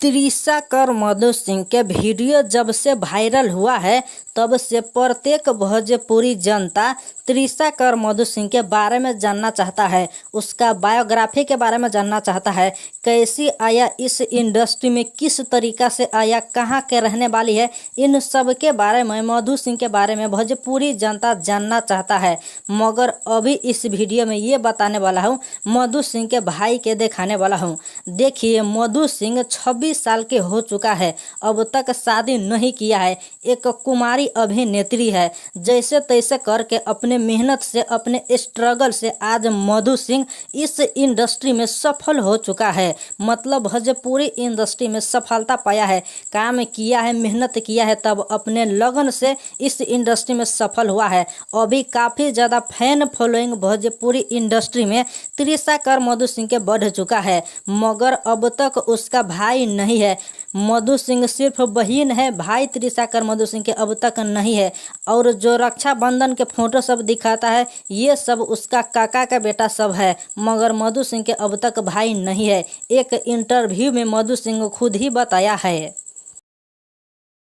त्रिशा कर मधु सिंह के वीडियो जब से वायरल हुआ है तब से प्रत्येक भोजपुरी जनता त्रिशा कर मधु सिंह के बारे में जानना चाहता है, उसका बायोग्राफी के बारे में जानना चाहता है। कैसी आया इस इंडस्ट्री में, किस तरीका से आया, कहाँ के रहने वाली है, इन सब के बारे में, मधु सिंह के बारे में भोजपुरी जनता जानना चाहता है। मगर अभी इस वीडियो में ये बताने वाला हूँ, मधु सिंह के भाई के दिखाने वाला हूँ। देखिए, मधु सिंह 26 साल के हो चुका है, अब तक शादी नहीं किया है, एक कुमारी अभिनेत्री है। जैसे तैसे करके अपने मेहनत से, अपने स्ट्रगल से आज मधु सिंह इस इंडस्ट्री में सफल हो चुका है। मतलब भोजपुरी इंडस्ट्री में सफलता पाया है, काम किया है, मेहनत किया है, तब अपने लगन से इस इंडस्ट्री में सफल हुआ है। अभी काफ़ी ज़्यादा फैन फॉलोइंग भोजपुरी इंडस्ट्री में त्रिशा कर मधु सिंह के बढ़ चुका है। मगर अब तक उसका भाई नहीं है। मधु सिंह सिर्फ बहन है, भाई त्रिशा कर मधु सिंह के अब तक नहीं है। और जो रक्षाबंधन के फोटो सब दिखाता है, ये सब उसका काका का बेटा सब है, मगर मधु सिंह के अब तक भाई नहीं है। एक इंटरव्यू में मधु सिंह खुद ही बताया है।